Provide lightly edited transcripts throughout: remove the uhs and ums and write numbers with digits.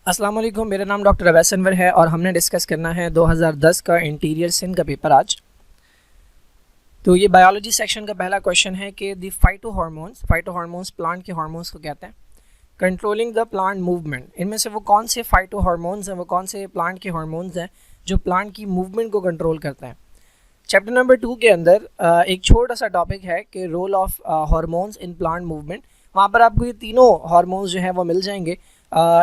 अस्सलाम वालेकुम, मेरा नाम डॉक्टर अवैस अनवर है और हमने डिस्कस करना है 2010 का इंटीरियर सिंध का पेपर आज। तो ये बायोलॉजी सेक्शन का पहला क्वेश्चन है कि द फाइटोहार्मोन्स प्लांट के हार्मोन्स को कहते हैं। कंट्रोलिंग द प्लांट मूवमेंट, इनमें से वो कौन से फाइटोहार्मोन्स हैं, वो कौन से प्लांट के हार्मोन्स हैं जो प्लांट की मूवमेंट को कंट्रोल करते हैं। चैप्टर नंबर 2 के अंदर एक छोटा सा टॉपिक है कि role of hormones in plant movement. वहाँ पर आपको ये तीनों हार्मोन्स जो हैं वो मिल जाएंगे।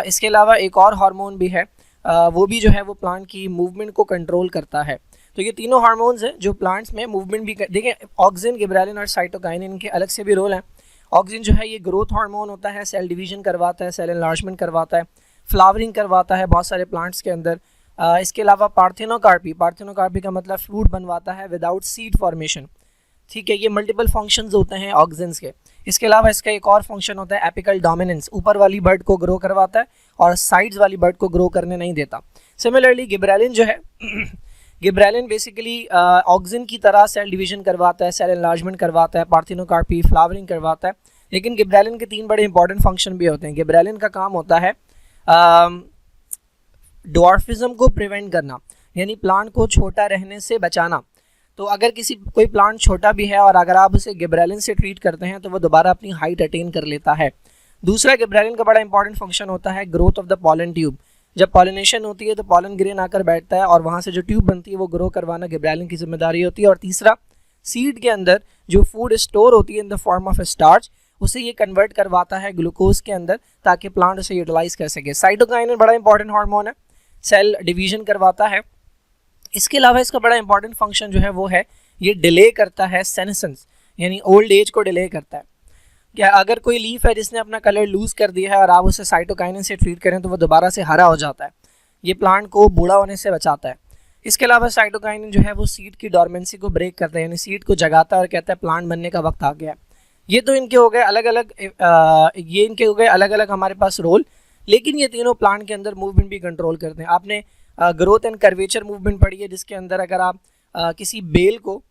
इसके अलावा एक और हार्मोन भी है, वो भी जो है वो प्लांट की मूवमेंट को कंट्रोल करता है। तो ये तीनों हार्मोन्स हैं जो प्लांट्स में मूवमेंट भी देखें, ऑक्सिन, गिबरेलिन और साइटोकाइनिन, इनके अलग से भी रोल हैं। ऑक्सिन जो है ये ग्रोथ हार्मोन होता है, सेल डिवीजन करवाता है, सेल एनलार्जमेंट करवाता है, फ्लावरिंग करवाता है बहुत सारे प्लांट्स के अंदर। इसके अलावा पार्थेनोकार्पी का मतलब फ्रूट बनवाता है विदाउट सीड फॉर्मेशन। ठीक है, ये मल्टीपल फंक्शंस होते हैं ऑक्सिन्स के। इसके अलावा इसका एक और फंक्शन होता है एपिकल डोमिनेंस, ऊपर वाली बर्ड को ग्रो करवाता है और साइड्स वाली बर्ड को ग्रो करने नहीं देता। सिमिलरली गिबरेलिन जो है गिबरेलिन बेसिकली ऑक्सिन की तरह सेल डिवीजन करवाता है, सेल एनलार्जमेंट करवाता है, पार्थेनोकार्पी, फ्लावरिंग करवाता है। लेकिन गिबरेलिन के 3 बड़े इंपॉर्टेंट फंक्शन भी होते हैं। गिबरेलिन का काम होता है ड्वार्फिज्म को प्रिवेंट करना, यानी प्लांट को छोटा रहने से बचाना। तो अगर कोई प्लांट छोटा भी है और अगर आप उसे गिबरेलिन से ट्रीट करते हैं तो वो दोबारा अपनी हाइट अटेन कर लेता है। दूसरा, गिबरेलिन का बड़ा इंपॉर्टेंट फंक्शन होता है growth of the pollen tube. जब पॉलिनेशन होती है तो पॉलन ग्रेन आकर बैठता है और वहाँ से जो ट्यूब बनती है वो ग्रो करवाना गिबरेलिन की जिम्मेदारी होती है। और तीसरा, सीड के अंदर जो फूड स्टोर होती है in the form of starch, उसे ये कन्वर्ट करवाता है ग्लूकोज के अंदर ताकि प्लांट उसे यूटिलाइज कर सके। साइटोकाइनिन बड़ा इंपॉर्टेंट हार्मोन है, सेल डिवीजन करवाता है। इसके अलावा इसका बड़ा इंपॉर्टेंट फंक्शन जो है वो है ये डिले करता है सेनेसेंस, यानी ओल्ड एज को डिले करता है। क्या अगर कोई लीफ है जिसने अपना कलर लूज़ कर दिया है और आप उसे साइटोकाइनिन से ट्रीट करें तो वो दोबारा से हरा हो जाता है। ये प्लांट को बूढ़ा होने से बचाता है। इसके अलावा साइटोकाइनिन जो है वो सीड की डॉर्मेंसी को ब्रेक करता है, यानी सीड को जगाता है और कहता है प्लांट बनने का वक्त आ गया है। ये तो इनके हो गए अलग अलग हमारे पास रोल, लेकिन ये तीनों प्लांट के अंदर मूवमेंट भी कंट्रोल करते हैं। आपने ग्रोथ एंड कर्वेचर मूवमेंट पढ़ी है, जिसके अंदर अगर आप किसी बेल को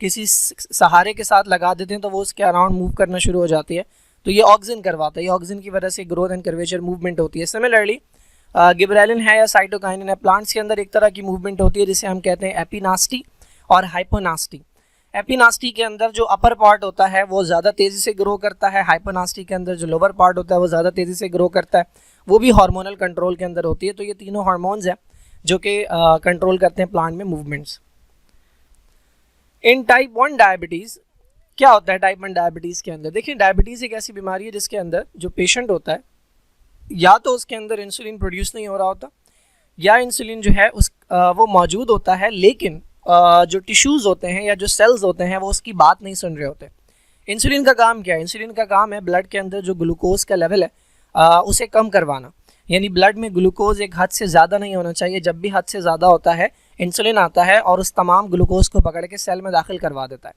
किसी सहारे के साथ लगा देते हैं तो वो उसके अराउंड मूव करना शुरू हो जाती है। तो ये ऑक्सिन करवाता है, ये ऑक्सिन की वजह से ग्रोथ एंड कर्वेचर मूवमेंट होती है। सिमिलरली गिबरेलिन है या साइटोकाइनिन है, प्लांट्स के अंदर एक तरह की मूवमेंट होती है जिसे हम कहते हैं एपिनास्टी और हाइपोनास्टी। एपिनास्टी के अंदर जो अपर पार्ट होता है वो ज़्यादा तेज़ी से ग्रो करता है, हाइपोनास्टी के अंदर जो लोअर पार्ट होता है वो ज़्यादा तेज़ी से ग्रो करता है, वो भी हार्मोनल कंट्रोल के अंदर होती है। तो ये तीनों हार्मोन्स हैं जो कि कंट्रोल करते हैं प्लांट में मूवमेंट्स। इन टाइप 1 डायबिटीज़ क्या होता है? टाइप 1 डायबिटीज़ के अंदर देखिए, डायबिटीज़ एक ऐसी बीमारी है जिसके अंदर जो पेशेंट होता है या तो उसके अंदर इंसुलिन प्रोड्यूस नहीं हो रहा होता या इंसुलिन जो है वो मौजूद होता है, लेकिन जो टिश्यूज़ होते हैं या जो सेल्स होते हैं वो उसकी बात नहीं सुन रहे होते। इंसुलिन का काम क्या है? इंसुलिन का काम है ब्लड के अंदर जो ग्लूकोज का लेवल है उसे कम करवाना, यानी ब्लड में ग्लूकोज एक हद से ज़्यादा नहीं होना चाहिए। जब भी हद से ज़्यादा होता है इंसुलिन आता है और उस तमाम ग्लूकोज को पकड़ के सेल में दाखिल करवा देता है।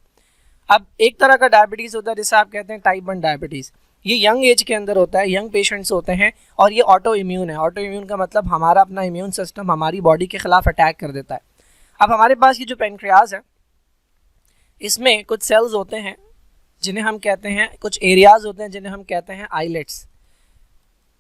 अब एक तरह का डायबिटीज़ होता है जिसे आप कहते हैं टाइप 1 डायबिटीज़। ये यंग एज के अंदर होता है, यंग पेशेंट्स होते हैं और ये ऑटो इम्यून है। ऑटो इम्यून का मतलब हमारा अपना इम्यून सिस्टम हमारी बॉडी के खिलाफ अटैक कर देता है। अब हमारे पास ये जो पेनक्रियाज है इसमें कुछ सेल्स होते हैं जिन्हें हम कहते हैं, कुछ एरियाज होते हैं जिन्हें हम कहते हैं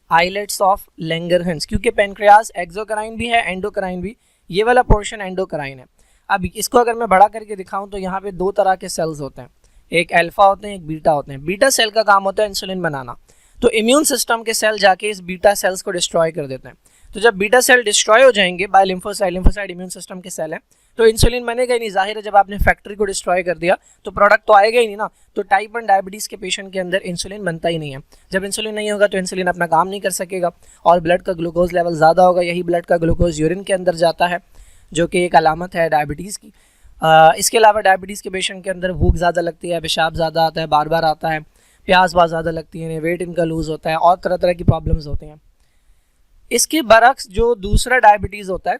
आइलेट्स ऑफ लैंगरहंस, क्योंकि पेनक्रियाज एक्सोक्राइन भी है एंडोक्राइन भी। ये वाला पोर्शन एंडोक्राइन है। अब इसको अगर मैं बड़ा करके दिखाऊं तो यहाँ पे 2 तरह के सेल्स होते हैं, एक अल्फा होते हैं, एक बीटा होते हैं। बीटा सेल का काम होता है इंसुलिन बनाना, तो इम्यून सिस्टम के सेल जाके इस बीटा सेल्स को डिस्ट्रॉय कर देते हैं। तो जब बीटा सेल डिस्ट्रॉय हो जाएंगे बाय लिम्फोसाइट इम्यून सिस्टम के सेल है, तो इंसुलिन बनेगा ही नहीं। जाहिर है जब आपने फैक्ट्री को डिस्ट्रॉय कर दिया तो प्रोडक्ट तो आएगा ही नहीं ना। तो टाइप 1 डायबिटीज़ के पेशेंट के अंदर इंसुलिन बनता ही नहीं है। जब इंसुलिन नहीं होगा तो इंसुलिन अपना काम नहीं कर सकेगा और ब्लड का ग्लूकोज लेवल ज़्यादा होगा। यही ब्लड का ग्लूकोज यूरिन के अंदर जाता है, जो कि एक अलामत है डायबिटीज़ की। इसके अलावा डायबिटीज़ के पेशेंट के अंदर भूख ज़्यादा लगती है, पेशाब ज़्यादा आता है, बार बार आता है, प्यास बहुत ज़्यादा लगती है, वेट इनका लूज़ होता है और तरह तरह की प्रॉब्लम्स होती हैं। इसके बरक्स जो दूसरा डायबिटीज़ होता है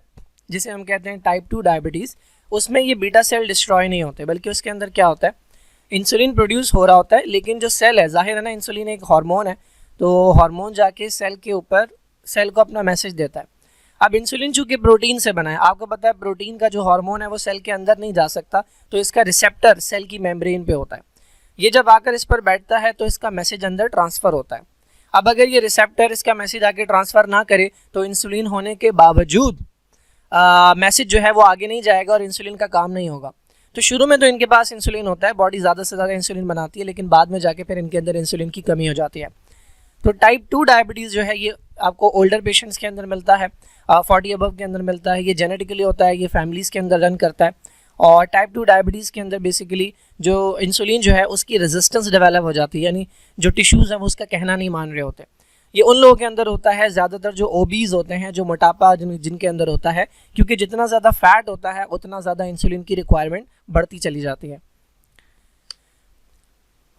जिसे हम कहते हैं टाइप 2 डायबिटीज़, उसमें ये बीटा सेल डिस्ट्रॉय नहीं होते, बल्कि उसके अंदर क्या होता है, इंसुलिन प्रोड्यूस हो रहा होता है, लेकिन जो सेल है, जाहिर है ना इंसुलिन एक हार्मोन है, तो हार्मोन जाके सेल के ऊपर सेल को अपना मैसेज देता है। अब इंसुलिन चूँकि प्रोटीन से बना है, आपको पता है प्रोटीन का जो हार्मोन है वो सेल के अंदर नहीं जा सकता, तो इसका रिसेप्टर सेल की मेम्ब्रेन पे होता है। ये जब आकर इस पर बैठता है तो इसका मैसेज अंदर ट्रांसफ़र होता है। अब अगर ये रिसेप्टर इसका मैसेज आगे ट्रांसफ़र ना करे तो इंसुलिन होने के बावजूद मैसेज जो है वो आगे नहीं जाएगा और इंसुलिन का काम नहीं होगा। तो शुरू में तो इनके पास इंसुलिन होता है, बॉडी ज़्यादा से ज़्यादा इंसुलिन बनाती है, लेकिन बाद में जाके फिर इनके अंदर इंसुलिन की कमी हो जाती है। तो टाइप 2 डायबिटीज़ जो है ये आपको ओल्डर पेशेंट्स के अंदर मिलता है, 40 अबव के अंदर मिलता है, ये जेनेटिकली होता है, ये फैमिलीज़ के अंदर रन करता है। और टाइप 2 डायबिटीज़ के अंदर बेसिकली जो इंसुलिन जो है उसकी रेजिस्टेंस डेवलप हो जाती है, यानी जो टिश्यूज़ हैं वो उसका कहना नहीं मान रहे होते। ये उन लोगों के अंदर होता है, ज़्यादातर जो ओबीज होते हैं, जो मोटापा जिनके अंदर होता है, क्योंकि जितना ज़्यादा फैट होता है उतना ज़्यादा इंसुलिन की रिक्वायरमेंट बढ़ती चली जाती है।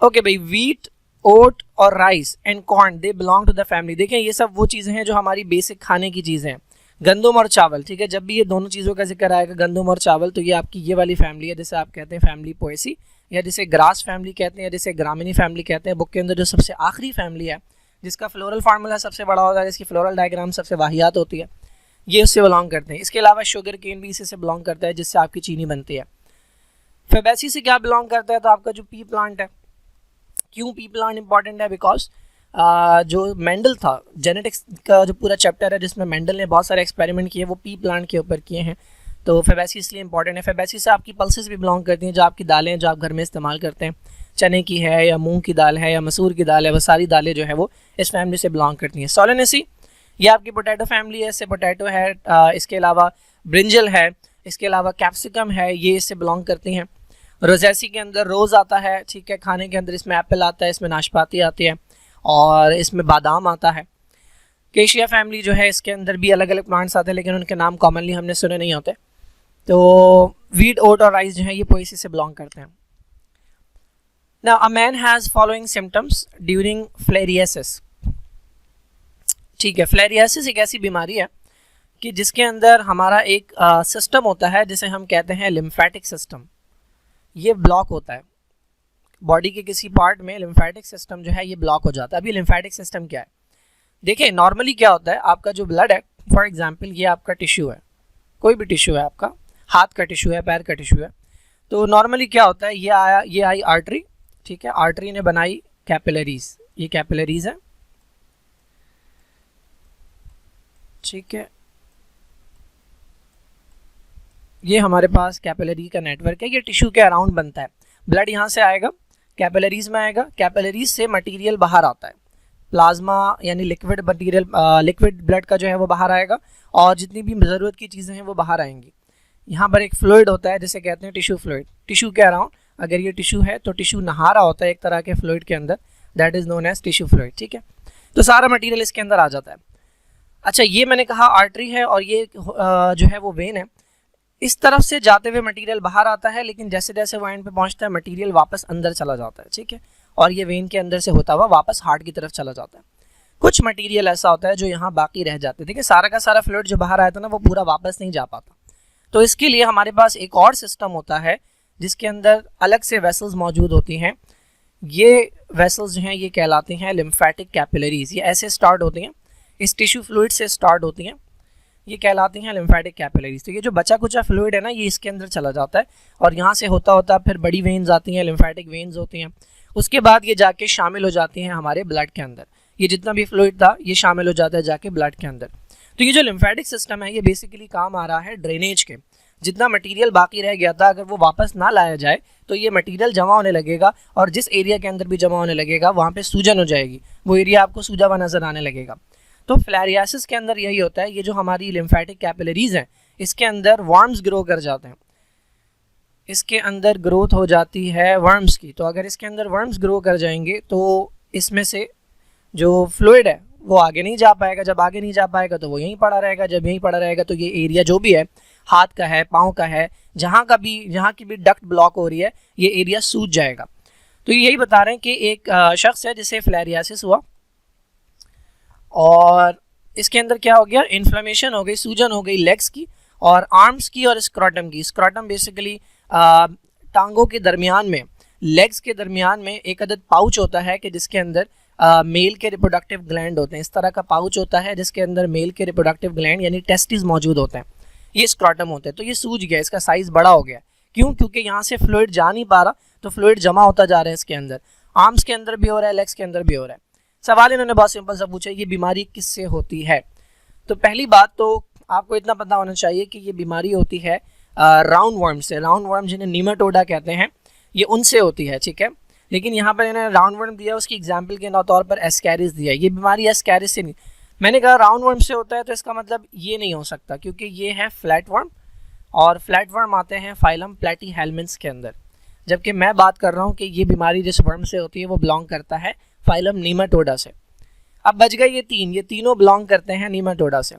ओके भाई, वीट, ओट और rice and corn they belong to the family. देखें ये सब वो चीज़ें हैं जो हमारी बेसिक खाने की चीज़ें हैं। गंदम और चावल, ठीक है, जब भी ये दोनों चीज़ों का जिक्र आएगा, गंदम और चावल, तो ये आपकी ये वाली फैमिली है जिसे आप कहते हैं फैमिली पोएसी, या जिसे ग्रास फैमिली कहते हैं, या जिसे ग्रामीणी फैमिली कहते हैं। बुक के अंदर जो सबसे आखिरी फैमिली है जिसका फ्लोरल फार्मूला सबसे बड़ा होता है, जिसकी फ्लोरल डायग्राम सबसे वाहियात होती है, ये उससे बिलोंग करते हैं। इसके अलावा शुगर केन भी इसी से बिलोंग करता है, जिससे आपकी चीनी बनती है। फेबेसी से क्या बिलोंग करता है, तो आपका जो पी प्लांट है। क्यों पी प्लांट इंपॉर्टेंट है? बिकॉज जो मेंडल था, जेनेटिक्स का जो पूरा चैप्टर है जिसमें मेंडल ने बहुत सारे एक्सपेरिमेंट किए, वो पी प्लांट के ऊपर किए हैं। तो फेबेसी इसलिए इंपॉर्टेंट है। फेबेसी से आपकी पल्सेस भी बिलोंग करती हैं, जो आपकी दालें हैं जो आप घर में इस्तेमाल करते हैं, चने की है या मूंग की दाल है या मसूर की दाल है, वो सारी दालें जो है वो इस फैमिली से बिलोंग करती हैं। सोलेनेसी ये आपकी पोटैटो फैमिली है, इससे पोटैटो है, इसके अलावा ब्रिंजल है, इसके अलावा कैप्सिकम है, ये इससे बिलोंग करती हैं। रोजेसी के अंदर रोज़ आता है, ठीक है, खाने के अंदर इसमें एप्पल आता है, इसमें नाशपाती आती है और इसमें बादाम आता है। केशिया फैमिली जो है इसके अंदर भी अलग अलग प्लांट्स आते हैं, लेकिन उनके नाम कॉमनली हमने सुने नहीं होते। तो वीट, ओट और राइस जो है ये पोएसी से बिलोंग करते हैं। Now a man has following symptoms during filariasis। ठीक है, फिलेरियासिस एक ऐसी बीमारी है कि जिसके अंदर हमारा एक सिस्टम होता है जिसे हम कहते हैं लिम्फेटिक सिस्टम। ये ब्लॉक होता है बॉडी के किसी पार्ट में, लिम्फेटिक सिस्टम जो है ये ब्लॉक हो जाता है। अभी लिम्फेटिक सिस्टम क्या है? देखिए नॉर्मली क्या होता है, आपका जो ब्लड है, फॉर एग्जांपल ये आपका टिश्यू है, कोई भी टिश्यू है, आपका हाथ का टिश्यू है, पैर का टिश्यू है, तो नॉर्मली क्या होता है, ये आई आर्टरी, ठीक है, आर्टरी ने बनाई कैपिलरीज, ये कैपिलरीज है, ठीक है, ये हमारे पास कैपिलरी का नेटवर्क है, ये टिश्यू के अराउंड बनता है। ब्लड यहाँ से आएगा, कैपिलरीज में आएगा, कैपिलरीज से मटेरियल बाहर आता है, प्लाज्मा यानी लिक्विड मटेरियल, लिक्विड ब्लड का जो है वो बाहर आएगा और जितनी भी ज़रूरत की चीज़ें हैं वो बाहर आएंगी। यहाँ पर एक फ्लूइड होता है जिसे कहते हैं टिश्यू फ्लूइड। टिश्यू के अराउंड अगर ये टिश्यू है तो टिश्यू नहा रहा होता है एक तरह के फ्लूइड के अंदर, that is known as tissue fluid, ठीक है। तो सारा मटेरियल इसके अंदर आ जाता है। अच्छा, ये मैंने कहा आर्टरी है और ये जो है वो वेन है। इस तरफ से जाते हुए मटेरियल बाहर आता है, लेकिन जैसे जैसे वो एंड पे पहुंचता है मटेरियल वापस अंदर चला जाता है, ठीक है, और ये वेन के अंदर से होता हुआ वापस हार्ट की तरफ चला जाता है। कुछ मटेरियल ऐसा होता है जो यहाँ बाकी रह जाते हैं, देखिए सारा का सारा फ्लूइड जो बाहर आया था ना वो पूरा वापस नहीं जा पाता। तो इसके लिए हमारे पास एक और सिस्टम होता है जिसके अंदर अलग से वेसल्स मौजूद होती हैं। ये वेसल्स जो हैं ये कहलाते हैं लिम्फेटिक कैपिलरीज। ये ऐसे स्टार्ट होती हैं, इस टिश्यू फ्लूइड से स्टार्ट होती हैं, ये कहलाती हैं लिम्फेटिक कैपिलरीज। तो ये जो बचा कुचा फ्लूइड है ना ये इसके अंदर चला जाता है और यहाँ से होता होता फिर बड़ी वेन्स आती हैं, लिम्फेटिक वेन्स होती हैं। उसके बाद ये जाके शामिल हो जाती हैं हमारे ब्लड के अंदर। ये जितना भी फ्लूइड था ये शामिल हो जाता है जाके ब्लड के अंदर। तो ये जो लिम्फेटिक सिस्टम है ये बेसिकली काम आ रहा है ड्रेनेज के। जितना मटेरियल बाकी रह गया था अगर वो वापस ना लाया जाए तो ये मटेरियल जमा होने लगेगा और जिस एरिया के अंदर भी जमा होने लगेगा वहाँ पे सूजन हो जाएगी, वो एरिया आपको सूजा हुआ नजर आने लगेगा। तो फिलेरियासिस के अंदर यही होता है, ये जो हमारी लिम्फेटिक कैपिलरीज हैं इसके अंदर वर्म्स ग्रो कर जाते हैं, इसके अंदर ग्रोथ हो जाती है वर्म्स की। तो अगर इसके अंदर वर्म्स ग्रो कर जाएंगे तो इसमें से जो फ्लूइड है वो आगे नहीं जा पाएगा। जब आगे नहीं जा पाएगा तो वो यहीं पड़ा रहेगा। जब यहीं पड़ा रहेगा तो ये एरिया जो भी है, हाथ का है, पाँव का है, जहाँ की भी डक्ट ब्लॉक हो रही है ये एरिया सूज जाएगा। तो यही बता रहे हैं कि एक शख्स है जिसे फिलेरियासिस हुआ और इसके अंदर क्या हो गया, इन्फ्लेमेशन हो गई, सूजन हो गई लेग्स की और आर्म्स की और स्क्रॉटम की। स्क्रॉटम बेसिकली टांगों के दरमियान में, लेग्स के दरमियान में एक अदद पाउच होता है कि जिसके अंदर मेल के रिप्रोडक्टिव ग्लैंड होते हैं। इस तरह का पाउच होता है जिसके अंदर मेल के रिप्रोडक्टिव ग्लैंड यानी टेस्टिस मौजूद होते हैं, ये स्क्रॉटम होते हैं। तो ये सूज गया, इसका साइज़ बड़ा हो गया। क्यों? क्योंकि यहाँ से फ्लूइड जा नहीं पा रहा तो फ्लूइड जमा होता जा रहा है इसके अंदर। आर्म्स के अंदर भी हो रहा है, लेग्स के अंदर भी हो रहा है। सवाल इन्होंने बहुत सिंपल सा पूछा, ये बीमारी किससे होती है। तो पहली बात तो आपको इतना पता होना चाहिए कि ये बीमारी होती है राउंड वर्म से। राउंड वर्म जिन्हें नीमाटोडा कहते हैं, ये उनसे होती है, ठीक है। लेकिन यहाँ पर इन्होंने राउंड वर्म दिया, उसकी एग्जाम्पल के तौर पर एस्कैरिस दिया। ये बीमारी एस्कैरिस से नहीं, मैंने कहा राउंड वर्म से होता है तो इसका मतलब ये नहीं हो सकता, क्योंकि ये है फ्लैट वर्म और फ्लैट वर्म आते हैं फाइलम प्लेटीहेल्मिन्थ्स के अंदर, जबकि मैं बात कर रहा हूँ कि ये बीमारी जिस वर्म से होती है वो बिलोंग करता है फाइलम नीमाटोडा से। अब बच गए ये तीनों बिलोंग करते हैं नीमाटोडा से।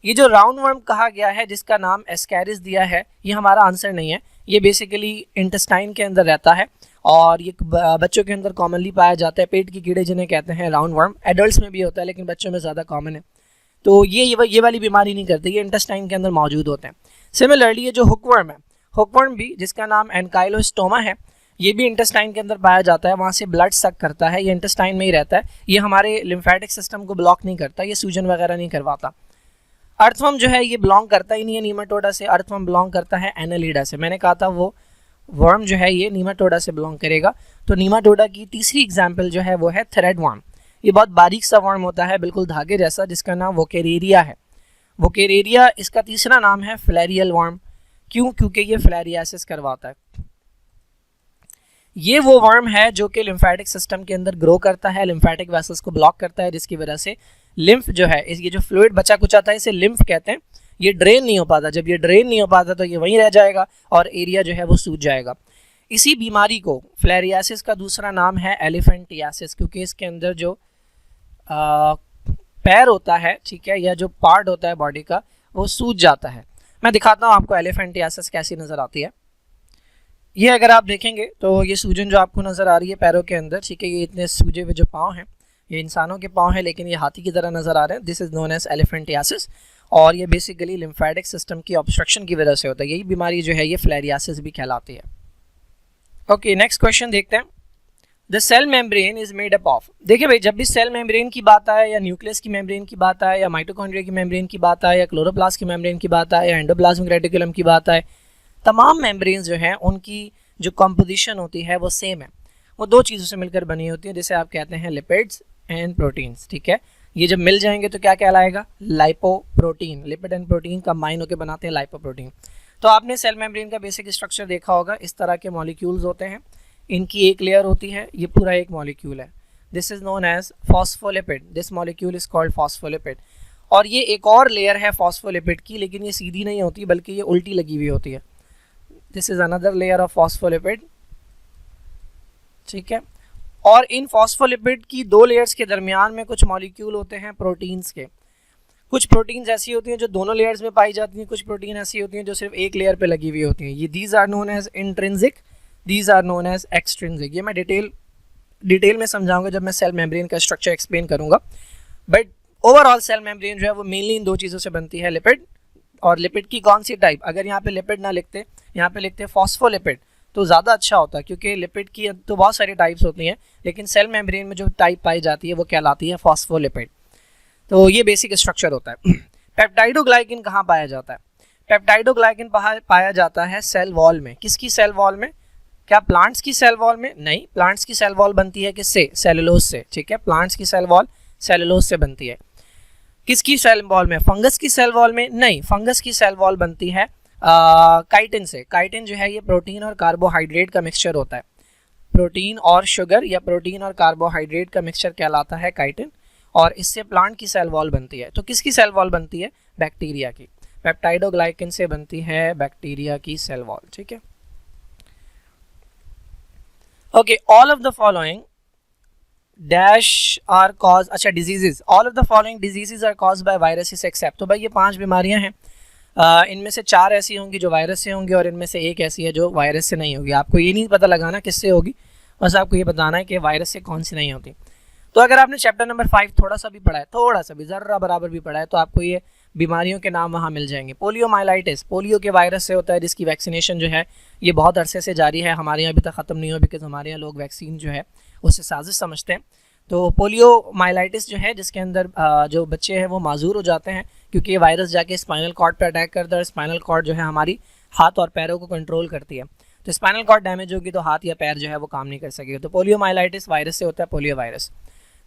ये जो राउंड वर्म कहा गया है जिसका नाम एस्कैरिस दिया है, ये हमारा आंसर नहीं है। ये बेसिकली इंटेस्टाइन के अंदर रहता है और ये बच्चों के अंदर कॉमनली पाया जाता है। पेट की कीड़े जिन्हें कहते हैं राउंड वर्म, एडल्ट्स में भी होता है लेकिन बच्चों में ज़्यादा कॉमन है। तो ये वाली बीमारी नहीं करती, ये इंटेस्टाइन के अंदर मौजूद होते हैं। सिमिलरली ये जो हुकवर्म है, हुकवर्म भी जिसका नाम एनकाइलोस्टोमा है, ये भी इंटेस्टाइन के अंदर पाया जाता है, वहाँ से ब्लड सक करता है, ये इंटेस्टाइन में ही रहता है। ये हमारे लिम्फेटिक सिस्टम को ब्लॉक नहीं करता, ये सूजन वगैरह नहीं करवाता। अर्थवर्म जो है ये बिलोंग करता ही नहीं है नीमाटोडा से, अर्थवर्म बिलोंग करता है एनालिडा से। मैंने कहा था वो वर्म जो है ये नीमाटोडा से बिलोंग करेगा। तो नीमाटोडा की तीसरी एग्जाम्पल जो है वो है थ्रेड वर्म। ये बहुत बारीक सा वर्म होता है, बिल्कुल धागे जैसा, जिसका नाम वोकेरेरिया है। वोकेरेरिया इसका तीसरा नाम है फ्लैरियल वर्म। क्यों? क्योंकि ये फ्लैरियासिस करवाता है। ये वो वर्म है जो कि लिम्फेटिक सिस्टम के अंदर ग्रो करता है, लिम्फेटिक वेसल्स को ब्लॉक करता है, जिसकी वजह से लिम्फ जो है, ये जो फ्लूइड बचा कुचा आता है इसे लिम्फ कहते हैं, ये ड्रेन नहीं हो पाता। जब ये ड्रेन नहीं हो पाता तो ये वहीं रह जाएगा और एरिया जो है वो सूज जाएगा। इसी बीमारी को, फ्लैरियासिस का दूसरा नाम है एलिफेंटियासिस, क्योंकि इसके अंदर जो पैर होता है, ठीक है, या जो पार्ट होता है बॉडी का वो सूज जाता है। मैं दिखाता हूँ आपको एलिफेंटियासिस कैसी नज़र आती है। ये अगर आप देखेंगे तो ये सूजन जो आपको नज़र आ रही है पैरों के अंदर, ठीक है, ये इतने सूजे हुए जो पाँव हैं, ये इंसानों के पाँव हैं लेकिन ये हाथी की तरह नज़र आ रहे हैं। This is known as elephantiasis और ये बेसिकली लिम्फेटिक सिस्टम की ऑब्स्ट्रक्शन की वजह से होता है। यही बीमारी जो है ये फ्लैरियासिस भी कहलाती है। ओके, नेक्स्ट क्वेश्चन देखते हैं। The cell membrane is made up of. देखिए भाई, जब भी सेल मेम्ब्रेन की बात आए या न्यूक्लियस की मेम्ब्रेन की बात आए या माइटोकॉन्ड्रिया की मेम्ब्रेन की बात आए या क्लोरोप्लास्ट की मेम्ब्रेन की बात आए या एंडोप्लाज्मिक रेटिकुलम की बात आए, तमाम मेम्ब्रेन्स जो हैं उनकी जो कंपोजिशन होती है वो सेम है। वो दो चीज़ों से मिलकर बनी होती है, जिसे आप कहते हैं लिपिड्स एंड प्रोटीन्स, ठीक है। ये जब मिल जाएंगे तो क्या कहलाएगा? Lipoprotein. Lipid and protein combine होकर बनाते हैं लाइपोप्रोटीन। तो आपने सेल मेम्ब्रेन का बेसिक स्ट्रक्चर देखा होगा, इस तरह के मॉलिक्यूल्स होते हैं, इनकी एक लेयर होती है, ये पूरा एक मॉलिक्यूल है। This is known as phospholipid. This molecule is called phospholipid. और ये एक और लेयर है फॉस्फोलिपिड की, लेकिन ये सीधी नहीं होती बल्कि ये उल्टी लगी हुई होती है। This is another layer of phospholipid, ठीक है। और इन फॉस्फोलिपिड की दो लेयर्स के दरमियान में कुछ मॉलिक्यूल होते हैं प्रोटीन्स के। कुछ प्रोटीन्स ऐसी होती हैं जो दोनों लेयर्स में पाई जाती हैं, कुछ प्रोटीन ऐसी होती हैं जो सिर्फ एक लेयर पे लगी हुई होती हैं। ये these are known as intrinsic, these are known as extrinsic. ये मैं डिटेल में समझाऊंगा जब मैं सेल मेम्ब्रेन का स्ट्रक्चर एक्सप्लेन करूंगा। बट ओवरऑल सेल मेम्ब्रेन जो है वो मेनली इन दो चीज़ों से बनती है, लिपिड। और लिपिड की कौन सी टाइप? अगर यहाँ पे लिपिड ना लिखते, यहाँ पे लिखते फॉस्फोलिपिड तो ज़्यादा अच्छा होता, क्योंकि लिपिड की तो बहुत सारी टाइप्स होती हैं, लेकिन सेल मेम्ब्रेन में जो टाइप पाई जाती है वो कहलाती है फॉस्फोलिपिड। तो ये बेसिक स्ट्रक्चर होता है। पेप्टाइडोग्लाइकिन कहाँ पाया जाता है? पेप्टाइडोग्लाइकिन पाया जाता है सेल वॉल में। किसकी सेल वॉल में? क्या प्लांट्स की सेल वॉल में? नहीं, प्लांट्स की सेल वॉल बनती है किससे? सेलुलोज से, ठीक है। प्लांट्स की सेल वॉल सेलुलोज से बनती है। किसकी सेल वॉल में? फंगस की सेल वॉल में? नहीं, फंगस की सेल वॉल बनती है काइटिन से। काइटिन जो है ये प्रोटीन और कार्बोहाइड्रेट का मिक्सचर होता है। प्रोटीन और शुगर या प्रोटीन और कार्बोहाइड्रेट का मिक्सचर कहलाता है काइटिन, और इससे प्लांट की सेल वॉल बनती है। तो किसकी सेल वॉल बनती है? बैक्टीरिया की। पेप्टाइडोग्लाइकिन से बनती है बैक्टीरिया की सेल वॉल, ठीक है। Okay, all of the following dash are cause, अच्छा diseases, all of the following diseases are cause by viruses except. तो भाई ये 5 बीमारियां हैं, इनमें से 4 ऐसी होंगी जो वायरस से होंगी और इनमें से एक ऐसी है जो वायरस से नहीं होगी। आपको ये नहीं पता लगाना किससे होगी, बस आपको ये बताना है कि वायरस से कौन सी नहीं होती। तो अगर आपने चैप्टर नंबर 5 थोड़ा सा भी पढ़ा है, थोड़ा सा भी, ज़र्रा बराबर भी पढ़ा है, तो आपको ये बीमारियों के नाम वहाँ मिल जाएंगे। पोलियोमाइलाइटिस पोलियो के वायरस से होता है, जिसकी वैक्सीनेशन जो है ये बहुत अरसे से जारी है, हमारे यहाँ अभी तक ख़त्म नहीं हुआ, बिकॉज हमारे यहाँ लोग वैक्सीन जो है उससे साजिश समझते हैं। तो पोलियोमाइलाइटिस जो है, जिसके अंदर जो बच्चे हैं वो माजूर हो जाते हैं, क्योंकि ये वायरस जाके स्पाइनल कॉर्ड पर अटैक करता है। स्पाइनल कॉर्ड जो है हमारी हाथ और पैरों को कंट्रोल करती है, तो स्पाइनल कॉर्ड डैमेज होगी तो हाथ या पैर जो है वो काम नहीं कर सकेगा। तो पोलियोमाइलाइटिस वायरस से होता है, पोलियो वायरस।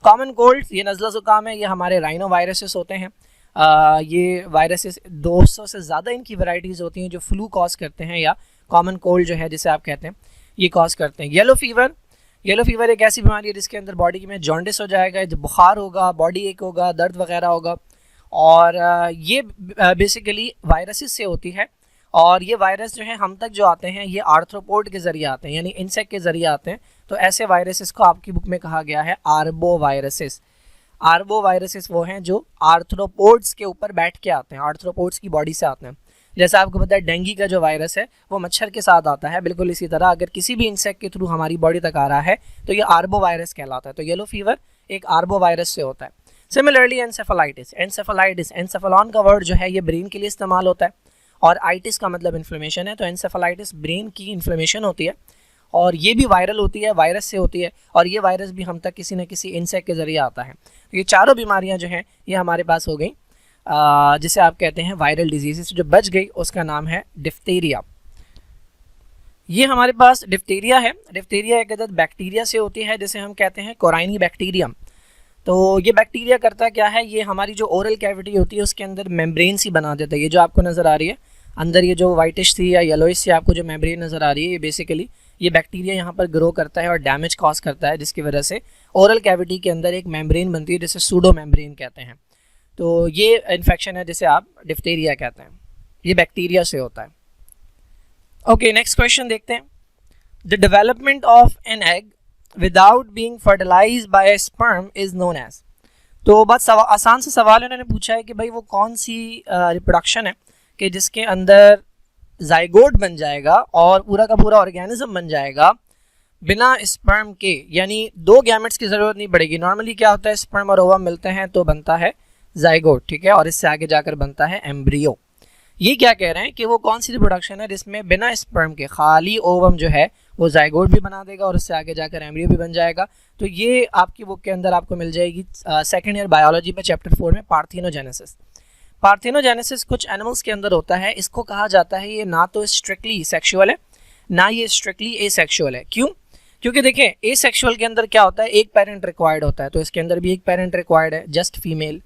कॉमन कोल्ड, ये नज़ला ज़ुकाम है, ये हमारे राइनो वायरसेस होते हैं। ये वायरसेस 200 से ज़्यादा इनकी वैरायटीज़ होती हैं जो फ्लू कॉज करते हैं या कॉमन कोल्ड जो है जिसे आप कहते हैं ये कॉज करते हैं। येलो फीवर, येलो फीवर एक ऐसी बीमारी है जिसके अंदर बॉडी में जॉन्डिस हो जाएगा, बुखार होगा, बॉडी एक होगा, दर्द वगैरह होगा, और ये बेसिकली वायरसेस से होती है। और ये वायरस जो है हम तक जो आते हैं ये आर्थ्रोपोड के ज़रिए आते हैं, यानी इंसेक्ट के ज़रिए आते हैं। तो ऐसे वायरसेस को आपकी बुक में कहा गया है आर्बो वायरसेस। आर्बो वायरसेस वो हैं जो आर्थ्रोपोड्स के ऊपर बैठ के आते हैं, आर्थ्रोपोड्स की बॉडी से आते हैं। जैसा आपको पता है डेंगू का जो वायरस है वो मच्छर के साथ आता है, बिल्कुल इसी तरह अगर किसी भी इंसेक्ट के थ्रू हमारी बॉडी तक आ रहा है तो ये आर्बो वायरस कहलाता है। तो येलो फीवर एक आर्बो वायरस से होता है। सिमिलरली एनसेफेलाइटिस, एनसेफेलॉन का वर्ड जो है ये ब्रेन के लिए इस्तेमाल होता है, और आइटिस का मतलब इन्फ्लेमेशन है। तो एनसेफेलाइटिस ब्रेन की इन्फ्लेमेशन होती है, और ये भी वायरल होती है, वायरस से होती है, और ये वायरस भी हम तक किसी न किसी इंसेक्ट के ज़रिए आता है। तो ये चारों बीमारियां जो हैं ये हमारे पास हो गई, जिसे आप कहते हैं वायरल डिजीज़। जो बच गई उसका नाम है डिफ्थीरिया। ये हमारे पास डिफ्थीरिया है। डिफ्थीरिया एक अदद बैक्टीरिया से होती है जिसे हम कहते हैं कोराइनी बैक्टीरियम। तो ये बैक्टीरिया करता क्या है, ये हमारी जो ओरल कैविटी होती है उसके अंदर मेम्ब्रेन सी बना देता है। ये जो आपको नज़र आ रही है अंदर, ये जो वाइटिश थी या येलोइश से आपको जो मेम्ब्रेन नज़र आ रही है, ये बेसिकली ये बैक्टीरिया यहाँ पर ग्रो करता है और डैमेज कॉज करता है, जिसकी वजह से ओरल कैविटी के अंदर एक मेम्ब्रेन बनती है जिसे सूडो मेम्ब्रेन कहते हैं। तो ये इन्फेक्शन है जिसे आप डिफ्थीरिया कहते हैं, ये बैक्टीरिया से होता है। ओके, नेक्स्ट क्वेश्चन देखते हैं। The development of an egg without being fertilised by sperm is known as. तो बहुत आसान से सवाल उन्होंने पूछा है कि भाई वो कौन सी रिप्रोडक्शन है कि जिसके अंदर जाइगोट बन जाएगा और पूरा का पूरा ऑर्गेनिज्म बन जाएगा बिना स्पर्म के, यानी दो गैमेट्स की ज़रूरत नहीं पड़ेगी। नॉर्मली क्या होता है, स्पर्म और ओवम मिलते हैं तो बनता है जाइगोट, ठीक है, और इससे आगे जाकर बनता है एम्ब्रियो। ये क्या कह रहे हैं कि वो कौन सी रिप्रोडक्शन है जिसमें बिना स्पर्म के खाली ओवम जो है वो जाइगोट भी बना देगा और उससे आगे जाकर एम्ब्रियो भी बन जाएगा। तो ये आपकी बुक के अंदर आपको मिल जाएगी सेकेंड ईयर बायोलॉजी में चैप्टर 4 में पार्थेनोजेनेसिस। पार्थेनोजेनेसिस कुछ एनिमल्स के अंदर होता है। इसको कहा जाता है ये ना तो स्ट्रिक्टली सेक्सुअल है ना ये स्ट्रिक्टली एसेक्सुअल है। क्यों? क्योंकि देखें एसेक्सुअल के अंदर क्या होता है, एक पेरेंट रिक्वायर्ड होता है, तो इसके अंदर भी एक पेरेंट रिक्वायर्ड है, जस्ट फीमेल,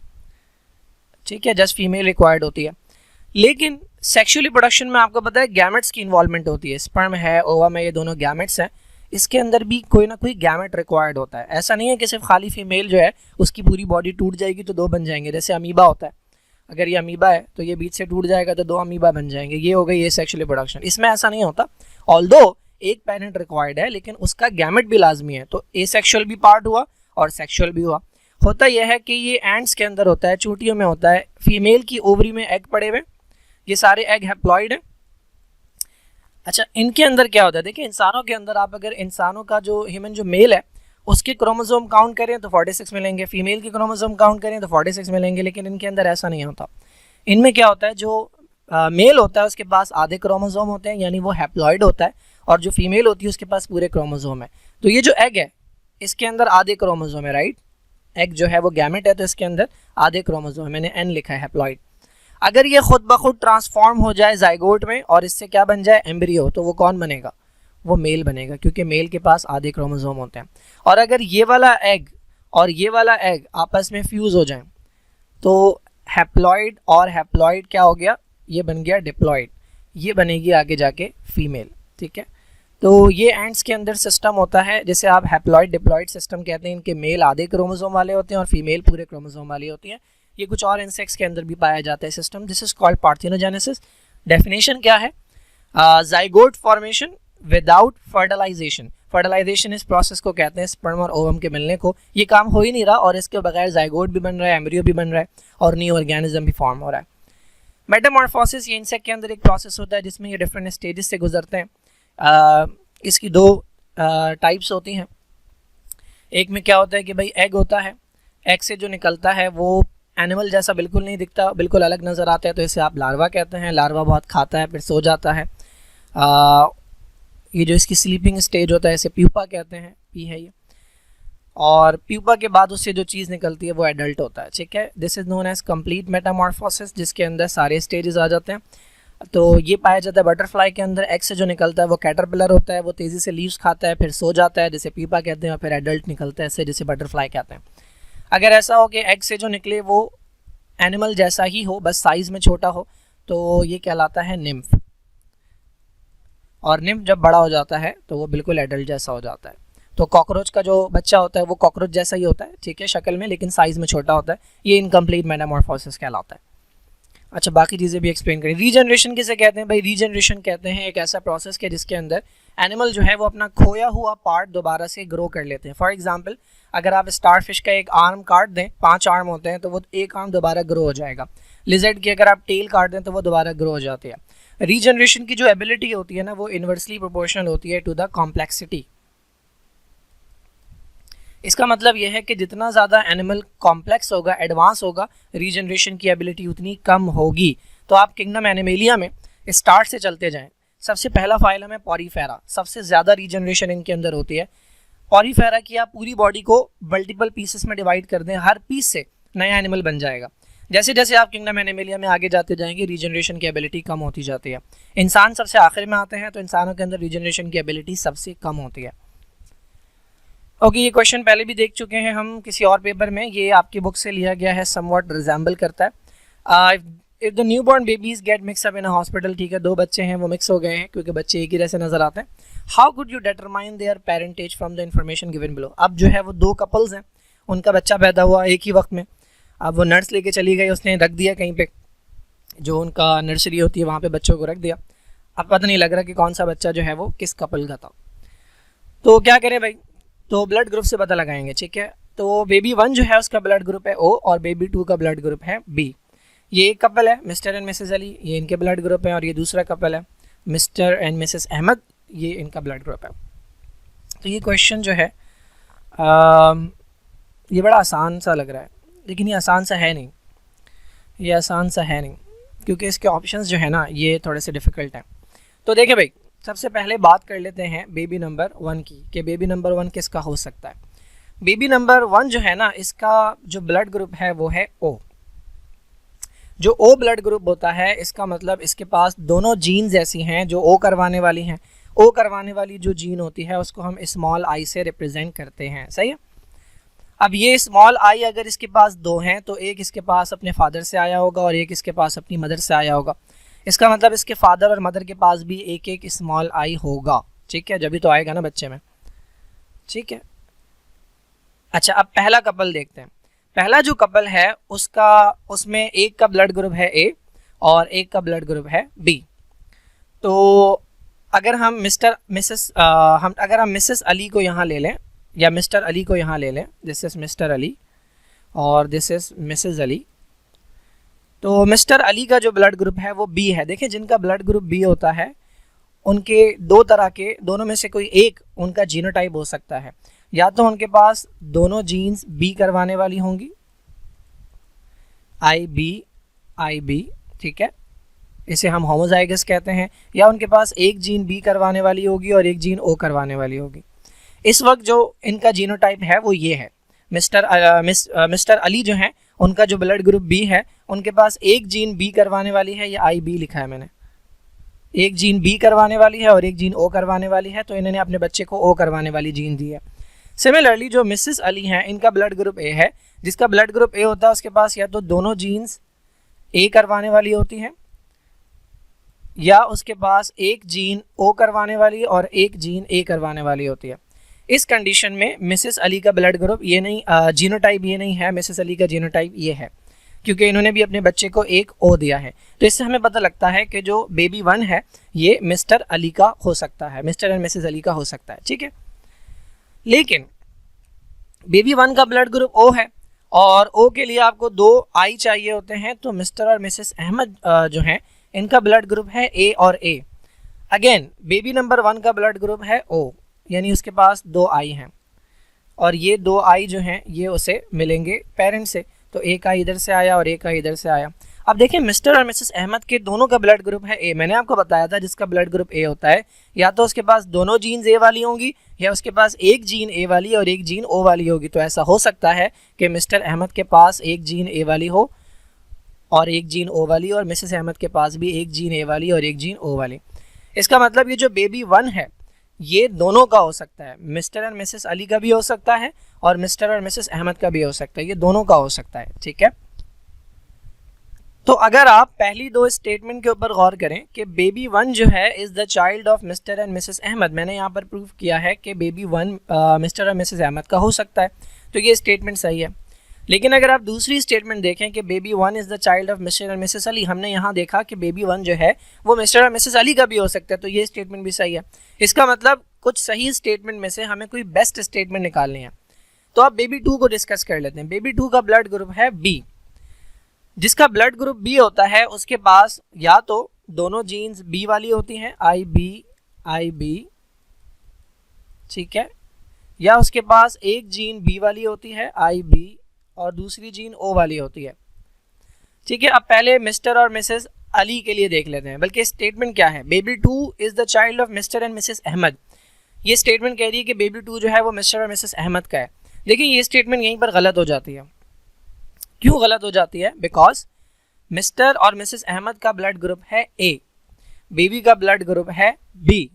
ठीक है, जस्ट फीमेल रिक्वायर्ड होती है। लेकिन सेक्सुअल रिप्रोडक्शन में आपको पता है गैमेट्स की इन्वॉल्वमेंट होती है, स्पर्म है, ओवम है, ये दोनों गैमेट्स हैं, इसके अंदर भी कोई ना कोई गैमेट रिक्वायर्ड होता है। ऐसा नहीं है कि सिर्फ खाली फीमेल जो है उसकी पूरी बॉडी टूट जाएगी तो दो बन जाएंगे, जैसे अमीबा होता है, अगर ये अमीबा है तो ये बीच से टूट जाएगा तो दो अमीबा बन जाएंगे, ये हो गई ये सेक्सुअल रिप्रोडक्शन। इसमें ऐसा नहीं होता, ऑल्दो एक पेरेंट रिक्वायर्ड है लेकिन उसका गैमेट भी लाजमी है, तो एसेक्सुअल भी पार्ट हुआ और सेक्सुअल भी हुआ। होता यह है कि ये एंड्स के अंदर होता है, चूंटियों में होता है, फीमेल की ओवरी में एग पड़े हुए, ये सारे एग हैप्लॉइड हैं। अच्छा, इनके अंदर क्या होता है, देखिए इंसानों के अंदर आप अगर इंसानों का जो ह्यूमन जो मेल है उसके क्रोमोसोम काउंट करें तो 46 मिलेंगे, फीमेल के क्रोमोसोम काउंट करें तो 46 मिलेंगे, लेकिन इनके अंदर ऐसा नहीं होता। इनमें क्या होता है, जो मेल होता है उसके पास आधे क्रोमोसोम होते हैं, यानी वो हैप्लॉइड होता है, और जो फीमेल होती है उसके पास पूरे क्रोमोसोम है। तो ये जो एग है इसके अंदर आधे क्रोमोसोम है, राइट, एग जो है वो गैमेट है तो इसके अंदर आधे क्रोमोसोम है, मैंने एन लिखा है, हैप्लॉइड। अगर ये खुद ब खुद ट्रांसफॉर्म हो जाए जाइगोट में और इससे क्या बन जाए, एम्ब्रियो, तो वो कौन बनेगा, वो मेल बनेगा, क्योंकि मेल के पास आधे क्रोमोसोम होते हैं। और अगर ये वाला एग और ये वाला एग आपस में फ्यूज़ हो जाएं तो हैप्लॉइड और हैप्लॉइड क्या हो गया, ये बन गया डिप्लॉइड, ये बनेगी आगे जाके फीमेल, ठीक है। तो ये एंड्स के अंदर सिस्टम होता है जिसे आप हैप्लॉइड डिप्लॉइड सिस्टम कहते हैं। इनके मेल आधे क्रोमोसोम वाले होते हैं और फीमेल पूरे क्रोमोसोम वाली होती हैं। ये कुछ और इंसेक्ट्स के अंदर भी पाया जाता है system, this is called parthenogenesis. Definition क्या है, zygote formation without fertilisation. Fertilisation इस प्रोसेस को कहते हैं स्पर्म और ओवम के मिलने को। ये काम हो ही नहीं रहा और इसके बगैर जाइगोट भी बन रहा है, एम्ब्रियो भी बन रहा है और न्यू ऑर्गेनिज्म भी फॉर्म हो रहा है। मेटामॉर्फोसिस ये इंसेक्ट के अंदर एक प्रोसेस होता है जिसमें ये डिफरेंट स्टेजेस से गुजरते हैं। इसकी दो टाइप्स होती हैं। एक में क्या होता है कि भाई एग होता है, एग से जो निकलता है वो एनिमल जैसा बिल्कुल नहीं दिखता, बिल्कुल अलग नज़र आता है, तो इसे आप लार्वा कहते हैं। लार्वा बहुत खाता है फिर सो जाता है। ये जो इसकी स्लीपिंग स्टेज होता है इसे प्यूपा कहते हैं, पी है ये। और प्यूपा के बाद उससे जो चीज़ निकलती है वो एडल्ट होता है, ठीक है। This is known as complete metamorphosis, जिसके अंदर सारे स्टेजेस आ जाते हैं। तो ये पाया जाता है बटरफ्लाई के अंदर। एग से जो निकलता है वो कैटरपिलर होता है, वो तेज़ी से लीव्स खाता है फिर सो जाता है, जिसे प्यूपा कहते हैं, और फिर एडल्ट निकलता है इससे, जिसे बटरफ्लाई कहते हैं। अगर ऐसा हो कि एग से जो निकले वो एनिमल जैसा ही हो, बस साइज में छोटा हो, तो ये कहलाता है निम्फ। और निम्फ जब बड़ा हो जाता है तो वो बिल्कुल एडल्ट जैसा हो जाता है। तो कॉकरोच का जो बच्चा होता है वो कॉकरोच जैसा ही होता है, ठीक है, शक्ल में, लेकिन साइज में छोटा होता है। ये इनकम्प्लीट मेटामॉर्फोसिस कहलाता है। अच्छा, बाकी चीज़ें भी एक्सप्लेन करें। रीजनरेशन किसे कहते हैं भाई? रीजनरेशन कहते हैं एक ऐसा प्रोसेस के जिसके अंदर एनिमल जो है वो अपना खोया हुआ पार्ट दोबारा से ग्रो कर लेते हैं। फॉर एग्जांपल, अगर आप स्टार फिश का एक आर्म काट दें, 5 आर्म होते हैं, तो वो एक आर्म दोबारा ग्रो हो जाएगा। लिजर्ड की अगर आप टेल काट दें तो वो दोबारा ग्रो हो जाती है। रीजनरेशन की जो एबिलिटी होती है ना, वो इन्वर्सली प्रोपोर्शनल होती है टू द कॉम्प्लेक्सिटी। इसका मतलब यह है कि जितना ज़्यादा एनिमल कॉम्प्लेक्स होगा, एडवांस होगा, रीजनरेशन की एबिलिटी उतनी कम होगी। तो आप किंगडम एनिमेलिया में स्टार्ट से चलते जाएं। सबसे पहला फाइलम है पॉरीफेरा, सबसे ज़्यादा रीजनरेशन इनके अंदर होती है। पॉरीफेरा की आप पूरी बॉडी को मल्टीपल पीसेस में डिवाइड कर दें, हर पीस से नया एनिमल बन जाएगा। जैसे जैसे आप किंगडम एनिमेलिया में आगे जाते जाएंगे, रीजनरेशन की एबिलिटी कम होती जाती है। इंसान सबसे आखिर में आते हैं, तो इंसानों के अंदर रीजनरेशन की एबिलिटी सबसे कम होती है। ओके, ये क्वेश्चन पहले भी देख चुके हैं हम किसी और पेपर में, ये आपकी बुक से लिया गया है, समवॉट रिजेंबल करता है। If the new born babies gate mix up in a hospital, ठीक है, 2 बच्चे हैं वो मिक्स हो गए हैं क्योंकि बच्चे एक ही जैसे नजर आते हैं। How could you determine there parentage from the information given below? अब जो है वो 2 कपल्स हैं, उनका बच्चा पैदा हुआ एक ही वक्त में। अब वो नर्स लेके चली गई, उसने रख दिया कहीं पे, जो उनका नर्सरी होती है वहाँ पे बच्चों को रख दिया। अब पता नहीं लग रहा कि कौन सा बच्चा जो है वो किस कपल का था। तो क्या करें भाई? तो ब्लड ग्रुप से पता लगाएंगे, ठीक है। तो बेबी 1 जो है उसका ब्लड ग्रुप है O और बेबी 2 का ब्लड ग्रुप है B। ये एक कपल है मिस्टर एंड मिसेस अली, ये इनके ब्लड ग्रुप है, और ये दूसरा कपल है मिस्टर एंड मिसेस अहमद, ये इनका ब्लड ग्रुप है। तो ये क्वेश्चन जो है ये बड़ा आसान सा लग रहा है, लेकिन ये आसान सा है नहीं, ये आसान सा है नहीं, क्योंकि इसके ऑप्शंस जो है ना ये थोड़े से डिफ़िकल्ट हैं। तो देखिए भाई, सबसे पहले बात कर लेते हैं बेबी नंबर 1 की, कि बेबी नंबर 1 किसका हो सकता है। बेबी नंबर 1 जो है ना, इसका जो ब्लड ग्रुप है वो है O। जो O ब्लड ग्रुप होता है, इसका मतलब इसके पास दोनों जीन्स ऐसी हैं जो O करवाने वाली हैं। O करवाने वाली जो जीन होती है उसको हम स्मॉल आई से रिप्रेजेंट करते हैं, सही है। अब ये स्मॉल आई अगर इसके पास 2 हैं, तो एक इसके पास अपने फादर से आया होगा और एक इसके पास अपनी मदर से आया होगा। इसका मतलब इसके फादर और मदर के पास भी एक एक स्मॉल आई होगा, ठीक है, जब भी तो आएगा ना बच्चे में, ठीक है। अच्छा, अब पहला कपल देखते हैं। पहला जो कपल है उसमें एक का ब्लड ग्रुप है A और एक का ब्लड ग्रुप है B। तो अगर हम मिसेस अली को यहाँ ले लें, या मिस्टर अली को यहाँ ले लें, दिस इज़ मिस्टर अली और दिस इज़ मिसेस अली। तो मिस्टर अली का जो ब्लड ग्रुप है वो B है। देखिए, जिनका ब्लड ग्रुप B होता है उनके 2 तरह के, दोनों में से कोई एक उनका जीनोटाइप हो सकता है। या तो उनके पास दोनों जीन्स B करवाने वाली होंगी, IB, ठीक है, इसे हम होमोजाइगस कहते हैं। या उनके पास एक जीन B करवाने वाली होगी और एक जीन O करवाने वाली होगी। इस वक्त जो इनका जीनोटाइप है वो ये है। मिस्टर अली जो हैं, उनका जो ब्लड ग्रुप B है, उनके पास एक जीन B करवाने वाली है, या IB लिखा है मैंने, एक जीन B करवाने वाली है और एक जीन O करवाने वाली है, तो इन्होंने अपने बच्चे को O करवाने वाली जीन दी है। सिमिलरली जो मिसेस अली हैं, इनका ब्लड ग्रुप A है। जिसका ब्लड ग्रुप A होता है उसके पास या तो दोनों जीन्स A करवाने वाली होती हैं, या उसके पास एक जीन O करवाने वाली और एक जीन A करवाने वाली होती है। इस कंडीशन में मिसेस अली का ब्लड ग्रुप ये नहीं, जीनोटाइप ये नहीं है, मिसेस अली का जीनोटाइप ये है, क्योंकि इन्होंने भी अपने बच्चे को एक O दिया है। तो इससे हमें पता लगता है कि जो बेबी 1 है ये मिस्टर अली का हो सकता है, मिस्टर एंड मिसेस अली का हो सकता है, ठीक है। लेकिन बेबी 1 का ब्लड ग्रुप O है और O के लिए आपको 2 आई चाहिए होते हैं। तो मिस्टर और मिसेस अहमद जो हैं, इनका ब्लड ग्रुप है A और A। अगेन बेबी नंबर 1 का ब्लड ग्रुप है O, यानी उसके पास 2 आई हैं, और ये 2 आई जो हैं ये उसे मिलेंगे पेरेंट से। तो एक आई इधर से आया और एक आई इधर से आया। अब देखिए, मिस्टर और मिसेस अहमद के दोनों का ब्लड ग्रुप है A। मैंने आपको बताया था जिसका ब्लड ग्रुप A होता है, या तो उसके पास दोनों जीन्स A वाली होंगी, या उसके पास एक जीन A वाली और एक जीन O वाली होगी। तो ऐसा हो सकता है कि मिस्टर अहमद के पास एक जीन A वाली हो और एक जीन O वाली, और मिसेस अहमद के पास भी एक जीन A वाली और एक जीन O वाली। इसका मतलब ये जो बेबी 1 है ये दोनों का हो सकता है, मिस्टर एंड मिसेस अली का भी हो सकता है और मिस्टर और मिसेस अहमद का भी हो सकता है, ये दोनों का हो सकता है, ठीक है। तो अगर आप पहली दो स्टेटमेंट के ऊपर गौर करें कि बेबी वन जो है is the child of mister and missus Ahmed, मैंने यहाँ पर प्रूव किया है कि बेबी वन मिस्टर और मिसेस अहमद का हो सकता है, तो ये स्टेटमेंट सही है। लेकिन अगर आप दूसरी स्टेटमेंट देखें कि baby one is the child of mister और मिसेस अली, हमने यहाँ देखा कि बेबी वन जो है वो मिस्टर और मिसेस अली का भी हो सकता है, तो ये स्टेटमेंट भी सही है। इसका मतलब कुछ सही स्टेटमेंट में से हमें कोई बेस्ट स्टेटमेंट निकालनी है। तो आप बेबी टू को डिस्कस कर लेते हैं। बेबी टू का ब्लड ग्रुप है बी। जिसका ब्लड ग्रुप बी होता है उसके पास या तो दोनों जीन्स बी वाली होती हैं, आई बी, ठीक है, या उसके पास एक जीन बी वाली होती है, आई बी, और दूसरी जीन ओ वाली होती है, ठीक है। अब पहले मिस्टर और मिसेस अली के लिए देख लेते हैं। बल्कि स्टेटमेंट क्या है, baby two is the child of mister and missus Ahmed. ये स्टेटमेंट कह रही है कि बेबी टू जो है वो मिस्टर और मिसेस अहमद का है। लेकिन ये स्टेटमेंट यहीं पर गलत हो जाती है। क्यों गलत हो जाती है? बिकॉज मिस्टर और मिसेस अहमद का ब्लड ग्रुप है ए, बेबी का ब्लड ग्रुप है बी।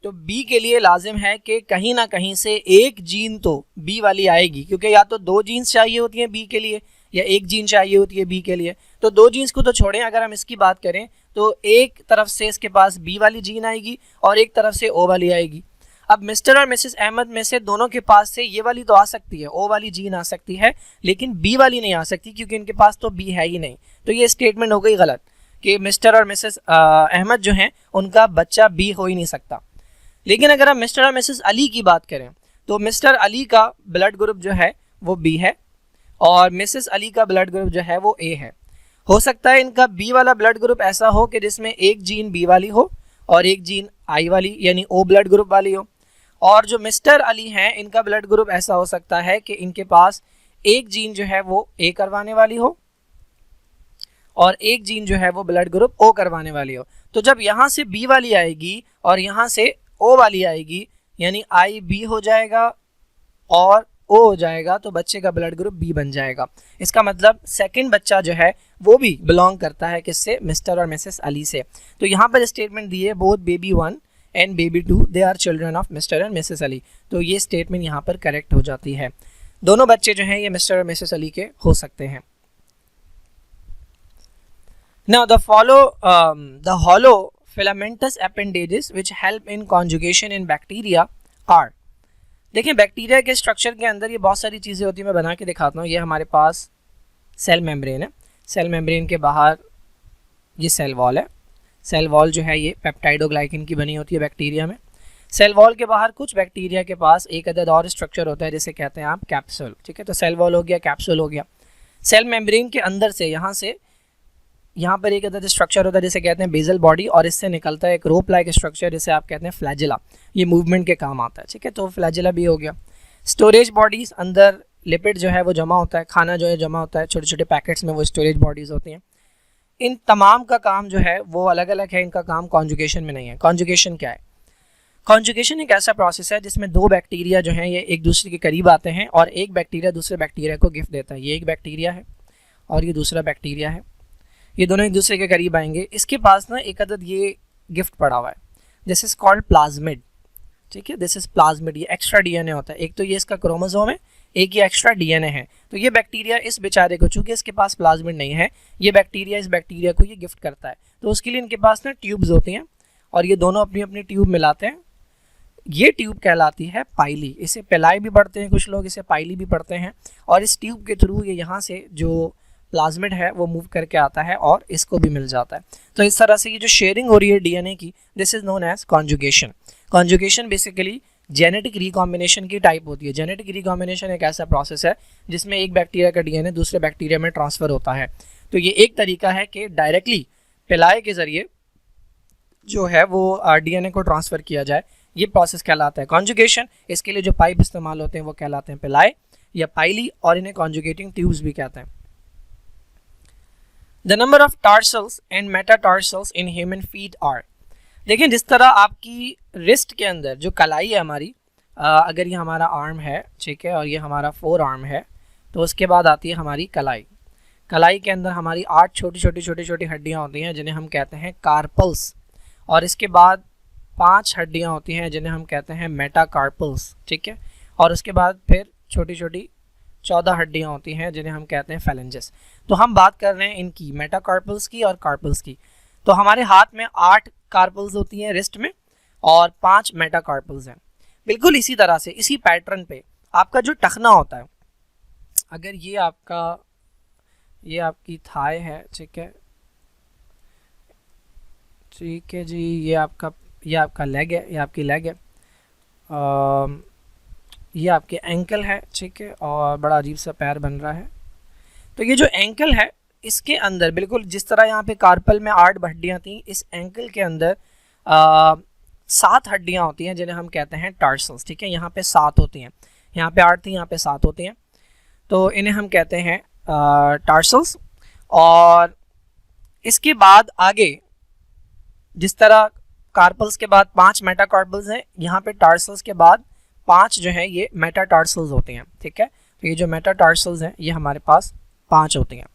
तो बी के लिए लाजिम है कि कहीं ना कहीं से एक जीन तो बी वाली आएगी, क्योंकि या तो दो जीन्स चाहिए होती हैं बी के लिए या एक जीन चाहिए होती है बी के लिए। तो दो जीन्स को तो छोड़ें, अगर हम इसकी बात करें तो एक तरफ से इसके पास बी वाली जीन आएगी और एक तरफ से ओ वाली आएगी। अब मिस्टर और मिसेस अहमद में से दोनों के पास से ये वाली तो आ सकती है, ओ वाली जीन आ सकती है, लेकिन बी वाली नहीं आ सकती क्योंकि इनके पास तो बी है ही नहीं। तो ये स्टेटमेंट हो गई गलत कि मिस्टर और मिसेस अहमद जो हैं उनका बच्चा बी हो ही नहीं सकता। लेकिन अगर हम मिस्टर और मिसेस अली की बात करें तो मिस्टर अली का ब्लड ग्रुप जो है वो बी है और मिसेस अली का ब्लड ग्रुप जो है वो ए है। हो सकता है इनका बी वाला ब्लड ग्रुप ऐसा हो कि जिसमें एक जीन बी वाली हो और एक जीन आई वाली यानी ओ ब्लड ग्रुप वाली हो। और जो मिस्टर अली हैं इनका ब्लड ग्रुप ऐसा हो सकता है कि इनके पास एक जीन जो है वो ए करवाने वाली हो और एक जीन जो है वो ब्लड ग्रुप ओ करवाने वाली हो। तो जब यहाँ से बी वाली आएगी और यहाँ से ओ वाली आएगी यानी आई बी हो जाएगा और ओ हो जाएगा, तो बच्चे का ब्लड ग्रुप बी बन जाएगा। इसका मतलब सेकंड बच्चा जो है वो भी बिलोंग करता है किससे? मिस्टर और मिसेस अली से। तो यहाँ पर स्टेटमेंट दी है both baby one and baby two they are children of mister and missus Ali. तो ये स्टेटमेंट यहाँ पर करेक्ट हो जाती है। दोनों बच्चे जो हैं ये मिस्टर और मिसेस अली के हो सकते हैं। Now the hollow filamentous appendages which help in conjugation in bacteria are। देखें बैक्टीरिया के स्ट्रक्चर के अंदर ये बहुत सारी चीज़ें होती हैं, मैं बना के दिखाता हूँ। ये हमारे पास सेल मेम्ब्रेन है, सेल मेम्ब्रेन के बाहर ये सेल वॉल है। सेल वॉल जो है ये पेप्टाइडोग्लाइकिन की बनी होती है बैक्टीरिया में। सेल वॉल के बाहर कुछ बैक्टीरिया के पास एक अदद और स्ट्रक्चर होता है जिसे कहते हैं आप कैप्सूल, ठीक है। तो सेल वॉल हो गया, कैप्सूल हो गया। सेल मेम्ब्रेन के अंदर से यहाँ पर एक अदद स्ट्रक्चर होता है जिसे कहते हैं बेसल बॉडी और इससे निकलता है एक रोप लाइक स्ट्रक्चर जिसे आप कहते हैं फ्लैजिला। ये मूवमेंट के काम आता है, ठीक है। तो फ्लैजिला भी हो गया। स्टोरेज बॉडीज, अंदर लिपिड जो है वो जमा होता है, खाना जो है जमा होता है छोटे छोटे पैकेट्स में, वो स्टोरेज बॉडीज़ होती हैं। इन तमाम का काम जो है वो अलग अलग है, इनका काम कॉन्जुगेशन में नहीं है। कॉन्जुगेशन क्या है? कॉन्जुगेशन एक ऐसा प्रोसेस है जिसमें दो बैक्टीरिया जो हैं ये एक दूसरे के करीब आते हैं और एक बैक्टीरिया दूसरे बैक्टीरिया को गिफ्ट देता है। ये एक बैक्टीरिया है और ये दूसरा बैक्टीरिया है, ये दोनों एक दूसरे के करीब आएंगे। इसके पास ना एक अदद ये गिफ्ट पड़ा हुआ है, दिस इज़ कॉल्ड प्लाज्मिड, ठीक है। दिस इज़ प्लाज्मिड, ये एक्स्ट्रा डीएनए होता है। एक तो ये इसका क्रोमोसोम है, एक ये एक्स्ट्रा डीएनए है। तो ये बैक्टीरिया इस बेचारे को, चूंकि इसके पास प्लाज्मिड नहीं है, ये बैक्टीरिया इस बैक्टीरिया को ये गिफ्ट करता है। तो उसके लिए इनके पास ना ट्यूब्स होती हैं और ये दोनों अपनी अपनी ट्यूब मिलाते हैं। ये ट्यूब कहलाती है पाइली। इसे पेलाई भी पढ़ते हैं कुछ लोग, इसे पाइली भी पढ़ते हैं। और इस ट्यूब के थ्रू ये यहाँ से जो प्लाज्मिड है वो मूव करके आता है और इसको भी मिल जाता है। तो इस तरह से ये जो शेयरिंग हो रही है डीएनए की, this is known as conjugation. Conjugation basically genetic recombination की टाइप होती है। जेनेटिक रिकॉम्बिनेशन एक ऐसा प्रोसेस है जिसमें एक बैक्टीरिया का डीएनए दूसरे बैक्टीरिया में ट्रांसफर होता है। तो ये एक तरीका है कि डायरेक्टली पिलाए के जरिए जो है वो डीएनए को ट्रांसफर किया जाए, ये प्रोसेस कहलाता है कॉन्जुगेशन। इसके लिए जो पाइप इस्तेमाल होते हैं वो कहलाते हैं पिलाए या पाइली और इन्हें कॉन्जुगेटिंग ट्यूब्स भी कहते हैं। The number of tarsals and metatarsals in human feet are। देखें जिस तरह आपकी रिस्ट के अंदर जो कलाई है हमारी, अगर ये हमारा आर्म है, ठीक है, और ये हमारा फोर आर्म है, तो उसके बाद आती है हमारी कलाई। कलाई के अंदर हमारी 8 छोटी छोटी हड्डियाँ होती हैं जिन्हें हम कहते हैं कार्पल्स। और इसके बाद 5 हड्डियां होती हैं जिन्हें हम कहते हैं मेटाकार्पल्स, ठीक है। और उसके बाद फिर छोटी छोटी 14 हड्डियां होती हैं जिन्हें हम कहते हैं फेलेंजेस। तो हम बात कर रहे हैं इनकी मेटाकार्पल्स की और कार्पल्स की। तो हमारे हाथ में 8 कार्पल्स होती हैं रिस्ट में और 5 मेटाकार्पल्स हैं। बिल्कुल इसी तरह से इसी पैटर्न पे आपका जो टखना होता है, अगर ये आपकी थाई है, ठीक है, ठीक है जी, ये आपका लेग है, ये आपकी लेग है, ये आपके एंकल है, ठीक है, और बड़ा अजीब सा पैर बन रहा है। तो ये जो एंकल है इसके अंदर बिल्कुल जिस तरह यहाँ पे कार्पल में 8 हड्डियाँ थी, इस एंकल के अंदर 7 हड्डियाँ होती हैं जिन्हें हम कहते हैं टार्सल्स, ठीक है। यहाँ पे 7 होती हैं, यहाँ पे 8 थी, यहाँ पे 7 होती हैं, तो इन्हें हम कहते हैं टार्सल्स। और इसके बाद आगे जिस तरह कार्पल्स के बाद 5 मेटाकार्पल्स हैं, यहाँ पे टार्सल्स के बाद 5 जो है ये मेटाटार्सल्स होते हैं, ठीक है। तो ये जो मेटाटार्सल्स हैं ये हमारे पास 5 होती हैं।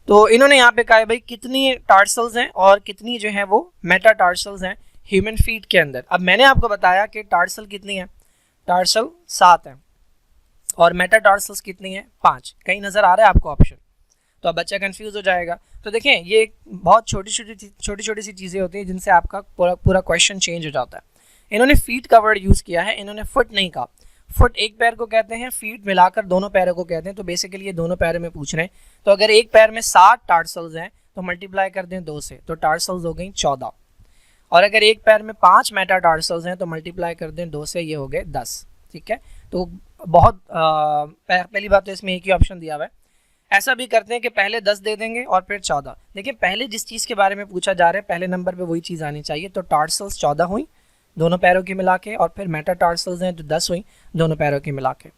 तो इन्होंने यहाँ पे कहा है भाई कितनी टार्सल्स हैं और कितनी जो है वो मेटाटार्सल्स हैं ह्यूमन फीट के अंदर। अब मैंने आपको बताया कि टार्सल कितनी है, टार्सल 7 है और मेटाटार्सल्स कितनी है, 5। कहीं नज़र आ रहा है आपको ऑप्शन? तो अब बच्चा कंफ्यूज हो जाएगा। तो देखें ये बहुत छोटी छोटी सी चीज़ें होती हैं जिनसे आपका पूरा क्वेश्चन चेंज हो जाता है। इन्होंने फीट का वर्ड यूज़ किया है, इन्होंने फुट नहीं कहा। फुट एक पैर को कहते हैं, फीट मिलाकर दोनों पैरों को कहते हैं। तो बेसिकली ये दोनों पैरों में पूछ रहे हैं। तो अगर एक पैर में 7 टार्सल्स हैं तो मल्टीप्लाई कर दें 2 से, तो टार्सल्स हो गई 14। और अगर एक पैर में 5 मेटाटार्सल्स हैं तो मल्टीप्लाई कर दें 2 से, ये हो गए 10, ठीक है। तो बहुत पहली बात तो इसमें एक ही ऑप्शन दिया हुआ है। ऐसा भी करते हैं कि पहले 10 दे देंगे और फिर 14। देखिए पहले जिस चीज़ के बारे में पूछा जा रहा है पहले नंबर पे वही चीज़ आनी चाहिए। तो टार्सल्स 14 हुई दोनों पैरों की मिला के, और फिर मेटाटार्सल्स हैं जो 10 हुई दोनों पैरों की मिला के।